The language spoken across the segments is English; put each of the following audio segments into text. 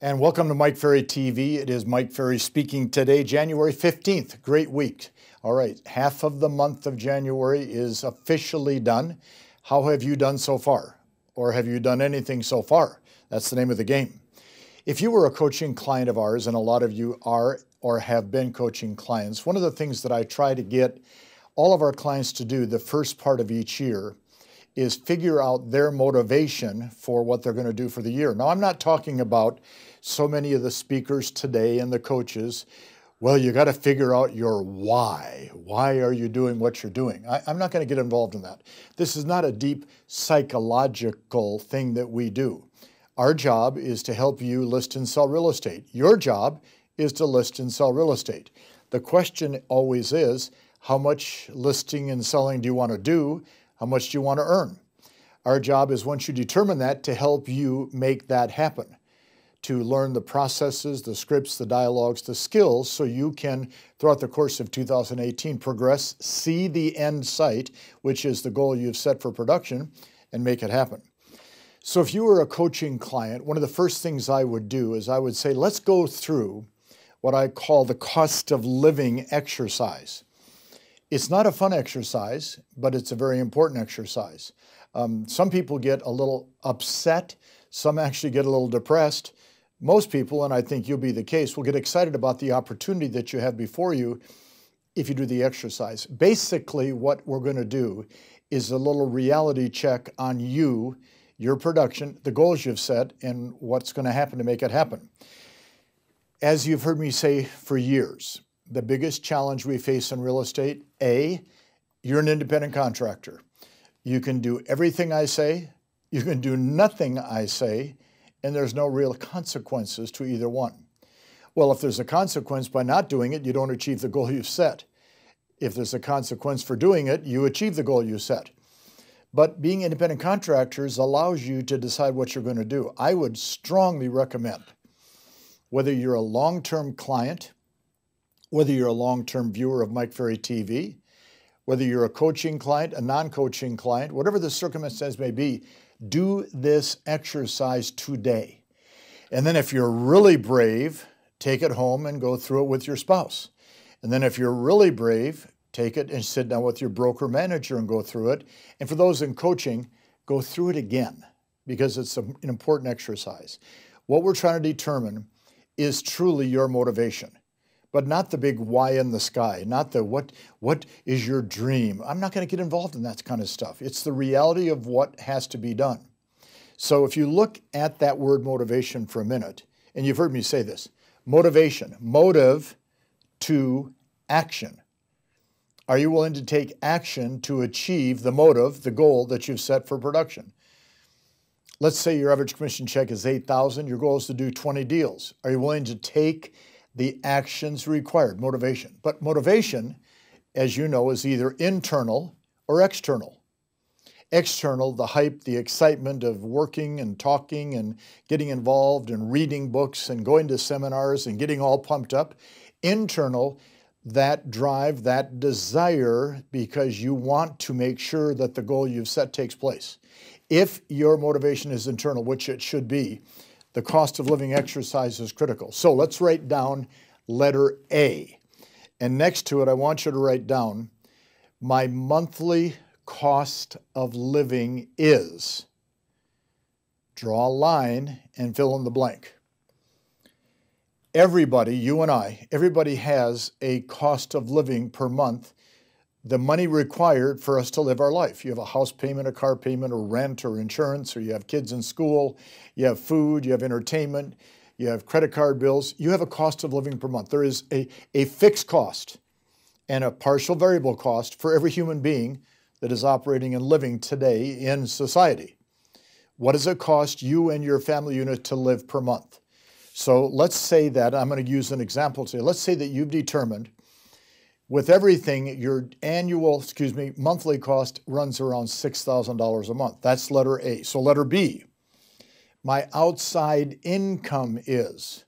And welcome to Mike Ferry TV. It is Mike Ferry speaking today, January 15th. Great week. All right, half of the month of January is officially done. How have you done so far? Or have you done anything so far? That's the name of the game. If you were a coaching client of ours, and a lot of you are or have been coaching clients, one of the things that I try to get all of our clients to do the first part of each year is figure out their motivation for what they're going to do for the year. Now, I'm not talking about so many of the speakers today and the coaches. Well, you got to figure out your why. Why are you doing what you're doing? I'm not going to get involved in that. This is not a deep psychological thing that we do. Our job is to help you list and sell real estate. Your job is to list and sell real estate. The question always is, how much listing and selling do you want to do? How much do you want to earn? Our job is, once you determine that, to help you make that happen, to learn the processes, the scripts, the dialogues, the skills, so you can, throughout the course of 2018, progress, see the end sight, which is the goal you've set for production, and make it happen. So if you were a coaching client, one of the first things I would do is I would say, let's go through what I call the cost of living exercise. It's not a fun exercise, but it's a very important exercise. Some people get a little upset. Some actually get a little depressed. Most people, and I think you'll be the case, will get excited about the opportunity that you have before you if you do the exercise. Basically, what we're going to do is a little reality check on you, your production, the goals you've set, and what's going to happen to make it happen. As you've heard me say for years, the biggest challenge we face in real estate, A, you're an independent contractor. You can do everything I say, you can do nothing I say, and there's no real consequences to either one. Well, if there's a consequence by not doing it, you don't achieve the goal you've set. If there's a consequence for doing it, you achieve the goal you set. But being independent contractors allows you to decide what you're going to do. I would strongly recommend, whether you're a long-term client, whether you're a long-term viewer of Mike Ferry TV, whether you're a coaching client, a non-coaching client, whatever the circumstance may be, do this exercise today. And then if you're really brave, take it home and go through it with your spouse. And then if you're really brave, take it and sit down with your broker manager and go through it. And for those in coaching, go through it again, because it's an important exercise. What we're trying to determine is truly your motivation, but not the big why in the sky, not the what is your dream. I'm not going to get involved in that kind of stuff. It's the reality of what has to be done. So if you look at that word motivation for a minute, and you've heard me say this, motivation, motive to action. Are you willing to take action to achieve the motive, the goal that you've set for production? Let's say your average commission check is $8,000. Your goal is to do 20 deals. Are you willing to take the actions required? Motivation. But motivation, as you know, is either internal or external. External, the hype, the excitement of working and talking and getting involved and reading books and going to seminars and getting all pumped up. Internal, that drive, that desire, because you want to make sure that the goal you've set takes place. If your motivation is internal, which it should be, the cost of living exercise is critical. So let's write down letter A. And next to it, I want you to write down, my monthly cost of living is. Draw a line and fill in the blank. Everybody, you and I, everybody has a cost of living per month, the money required for us to live our life. You have a house payment, a car payment, or rent, or insurance, or you have kids in school, you have food, you have entertainment, you have credit card bills. You have a cost of living per month. There is a fixed cost and a partial variable cost for every human being that is operating and living today in society. What does it cost you and your family unit to live per month? So let's say that, I'm going to use an example today. Let's say that you've determined with everything, your monthly cost runs around $6,000 a month. That's letter A. So letter B, my outside income is.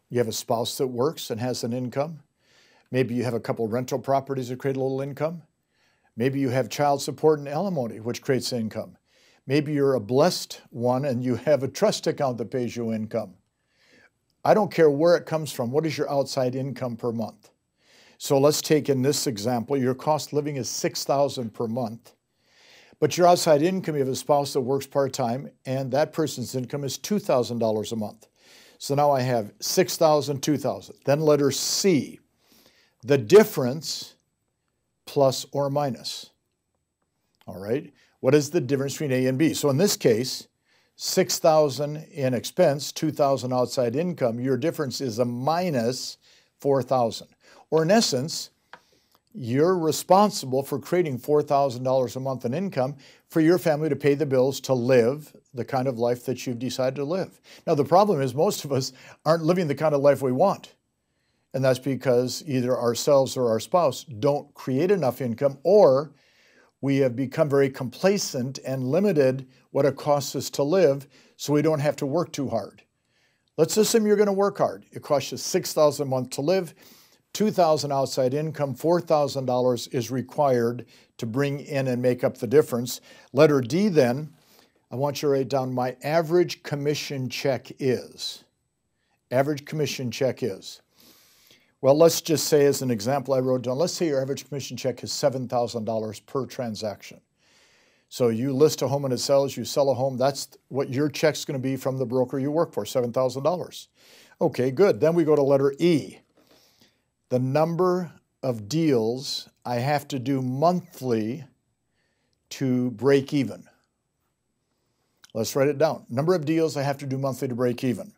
You have a spouse that works and has an income. Maybe you have a couple rental properties that create a little income. Maybe you have child support and alimony, which creates income. Maybe you're a blessed one and you have a trust account that pays you income. I don't care where it comes from. What is your outside income per month? So let's take in this example, your cost of living is $6,000 per month, but your outside income, you have a spouse that works part-time, and that person's income is $2,000 a month. So now I have $6,000, $2,000. Then letter C, the difference plus or minus. All right, what is the difference between A and B? So in this case, $6,000 in expense, $2,000 outside income, your difference is a minus $4,000. Or in essence, you're responsible for creating $4,000 a month in income for your family to pay the bills to live the kind of life that you've decided to live. Now, the problem is most of us aren't living the kind of life we want. And that's because either ourselves or our spouse don't create enough income, or we have become very complacent and limited what it costs us to live so we don't have to work too hard. Let's assume you're going to work hard. It costs you $6,000 a month to live. $2,000 outside income, $4,000 is required to bring in and make up the difference. Letter D then, I want you to write down my average commission check is. Average commission check is. Well, let's just say as an example I wrote down, let's say your average commission check is $7,000 per transaction. So you list a home and it sells, you sell a home, that's what your check's going to be from the broker you work for, $7,000. Okay, good. Then we go to letter E. The number of deals I have to do monthly to break even. Let's write it down. Number of deals I have to do monthly to break even.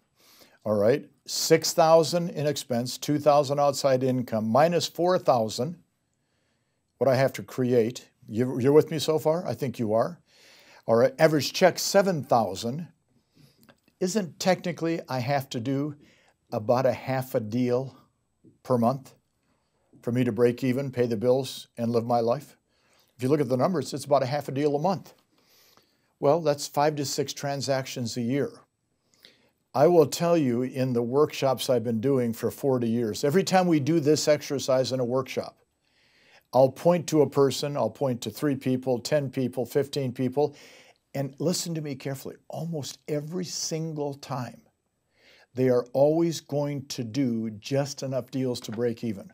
All right, $6,000 in expense, $2,000 outside income, minus $4,000, what I have to create. You're with me so far? I think you are. All right, average check $7,000. Isn't technically I have to do about a half a deal per month for me to break even, pay the bills, and live my life? If you look at the numbers, it's about a half a deal a month. Well, that's 5 to 6 transactions a year. I will tell you in the workshops I've been doing for 40 years, every time we do this exercise in a workshop, I'll point to a person, I'll point to 3 people, 10 people, 15 people, and listen to me carefully. Almost every single time, they are always going to do just enough deals to break even.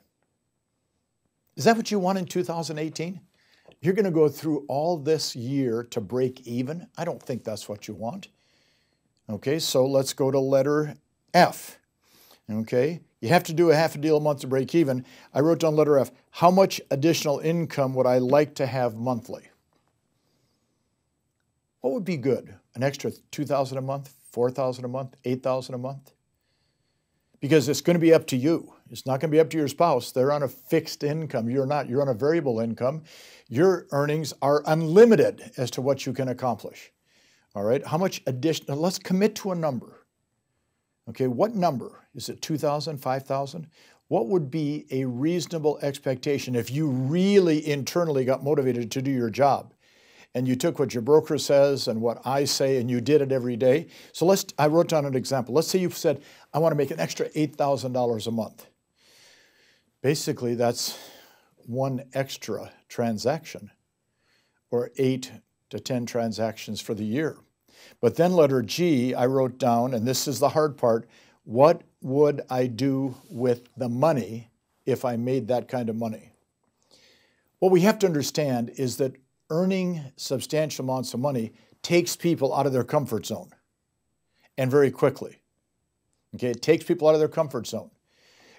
Is that what you want in 2018? You're going to go through all this year to break even? I don't think that's what you want. Okay, so let's go to letter F. Okay, you have to do a half a deal a month to break even. I wrote down letter F. How much additional income would I like to have monthly? What would be good? An extra $2,000 a month, $4,000 a month, $8,000 a month? Because it's going to be up to you. It's not going to be up to your spouse. They're on a fixed income. You're not. You're on a variable income. Your earnings are unlimited as to what you can accomplish. All right, how much additional? Let's commit to a number. Okay, what number? Is it 2,000, 5,000? What would be a reasonable expectation if you really internally got motivated to do your job and you took what your broker says and what I say and you did it every day? So I wrote down an example. Let's say you said, I want to make an extra $8,000 a month. Basically, that's one extra transaction, or 8 to 10 transactions for the year. But then letter G, I wrote down, and this is the hard part, what would I do with the money if I made that kind of money? What we have to understand is that earning substantial amounts of money takes people out of their comfort zone, and very quickly. Okay, it takes people out of their comfort zone.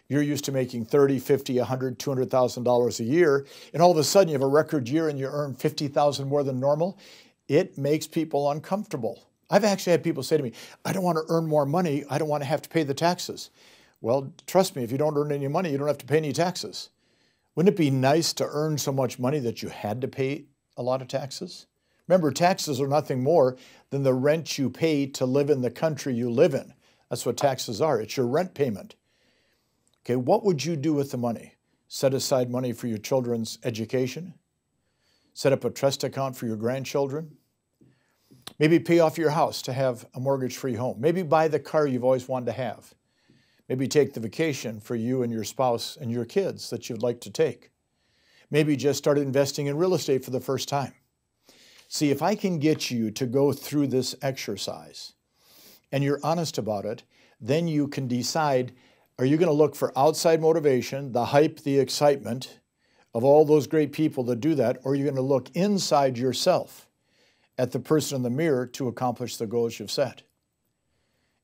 You're used to making $30,000, $50,000, $100,000, $200,000 a year, and all of a sudden you have a record year and you earn $50,000 more than normal. It makes people uncomfortable. I've actually had people say to me, I don't want to earn more money. I don't want to have to pay the taxes. Well, trust me, if you don't earn any money, you don't have to pay any taxes. Wouldn't it be nice to earn so much money that you had to pay a lot of taxes? Remember, taxes are nothing more than the rent you pay to live in the country you live in. That's what taxes are. It's your rent payment. Okay, what would you do with the money? Set aside money for your children's education? Set up a trust account for your grandchildren? Maybe pay off your house to have a mortgage-free home. Maybe buy the car you've always wanted to have. Maybe take the vacation for you and your spouse and your kids that you'd like to take. Maybe just start investing in real estate for the first time. See, if I can get you to go through this exercise and you're honest about it, then you can decide, are you going to look for outside motivation, the hype, the excitement of all those great people that do that, or are you going to look inside yourself at the person in the mirror to accomplish the goals you've set?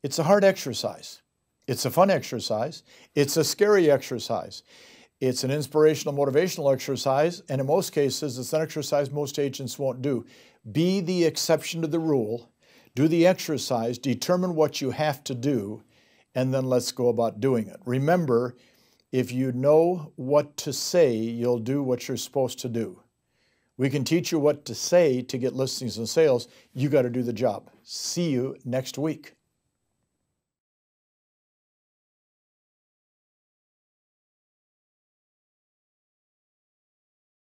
It's a hard exercise. It's a fun exercise. It's a scary exercise. It's an inspirational, motivational exercise, and in most cases, it's an exercise most agents won't do. Be the exception to the rule. Do the exercise, determine what you have to do, and then let's go about doing it. Remember, if you know what to say, you'll do what you're supposed to do. We can teach you what to say to get listings and sales. You got to do the job. See you next week.